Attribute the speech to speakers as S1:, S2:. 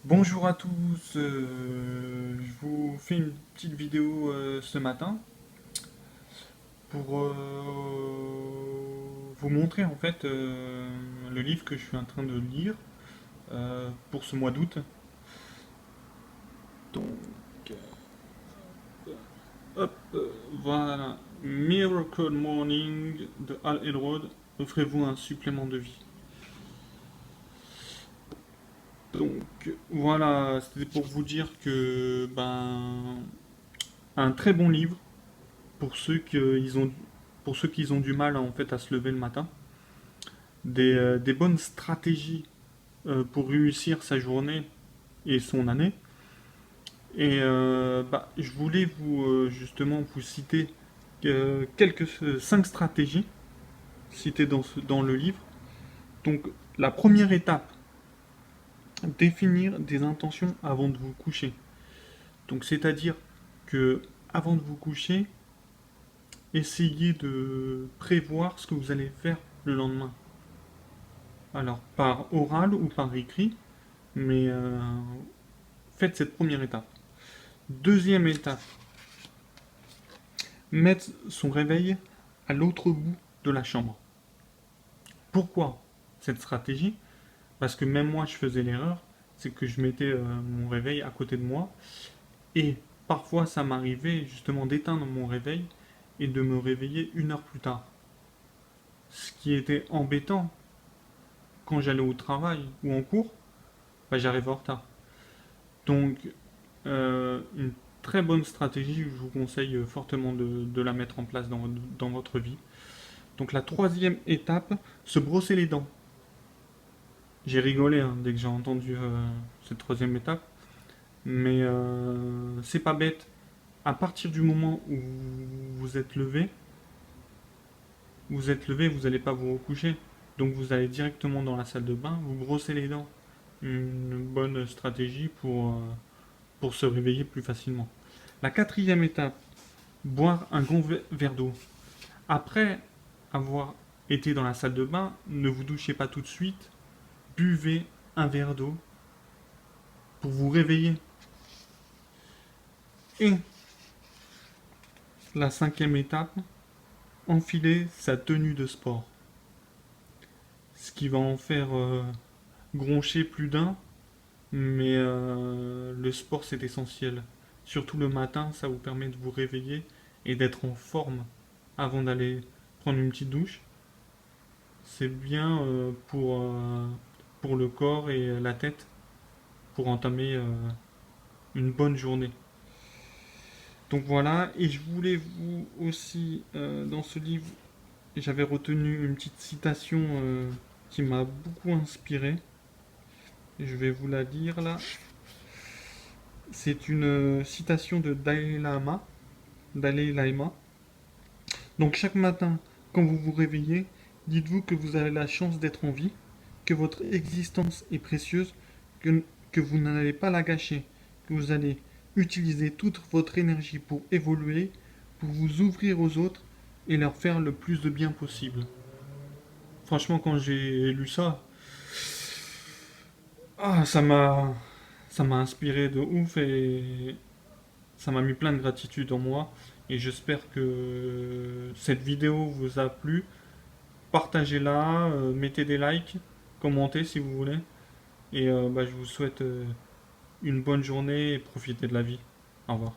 S1: Bonjour à tous, je vous fais une petite vidéo ce matin pour vous montrer en fait le livre que je suis en train de lire pour ce mois d'août. Donc, hop, voilà, Miracle Morning de Hal Elrod, offrez-vous un supplément de vie. Donc voilà, c'était pour vous dire que un très bon livre pour pour ceux qui ont du mal en fait à se lever le matin, des bonnes stratégies pour réussir sa journée et son année. Et je voulais justement vous citer quelques 5 stratégies citées dans le livre. Donc la première étape, définir des intentions avant de vous coucher. Donc c'est-à-dire que avant de vous coucher, essayez de prévoir ce que vous allez faire le lendemain. Alors par oral ou par écrit, mais faites cette première étape. Deuxième étape, mettre son réveil à l'autre bout de la chambre. Pourquoi cette stratégie? Parce que même moi je faisais l'erreur, c'est que je mettais mon réveil à côté de moi et parfois ça m'arrivait justement d'éteindre mon réveil et de me réveiller 1 heure plus tard. Ce qui était embêtant quand j'allais au travail ou en cours, j'arrivais en retard. Donc une très bonne stratégie, je vous conseille fortement de la mettre en place dans votre vie. Donc la troisième étape, se brosser les dents. J'ai rigolé hein, dès que j'ai entendu cette troisième étape, mais c'est pas bête. À partir du moment où vous êtes levé, vous n'allez pas vous recoucher. Donc vous allez directement dans la salle de bain, vous brossez les dents. Une bonne stratégie pour se réveiller plus facilement. La quatrième étape, boire un grand verre d'eau. Après avoir été dans la salle de bain, ne vous douchez pas tout de suite, buvez un verre d'eau pour vous réveiller. Et la cinquième étape, enfiler sa tenue de sport. Ce qui va en faire groncher plus d'un, mais le sport c'est essentiel. Surtout le matin, ça vous permet de vous réveiller et d'être en forme avant d'aller prendre une petite douche. C'est bien pour le corps et la tête pour entamer une bonne journée. Donc voilà, et je voulais vous aussi, dans ce livre, j'avais retenu une petite citation qui m'a beaucoup inspiré. Je vais vous la lire là. C'est une citation de Dalai Lama. Donc chaque matin, quand vous vous réveillez, dites-vous que vous avez la chance d'être en vie, que votre existence est précieuse, que vous n'allez pas la gâcher, que vous allez utiliser toute votre énergie pour évoluer, pour vous ouvrir aux autres et leur faire le plus de bien possible. Franchement, quand j'ai lu ça, ah, ça m'a inspiré de ouf et ça m'a mis plein de gratitude en moi. Et j'espère que cette vidéo vous a plu. Partagez-la, mettez des likes, commentez si vous voulez. Et je vous souhaite une bonne journée et profitez de la vie. Au revoir.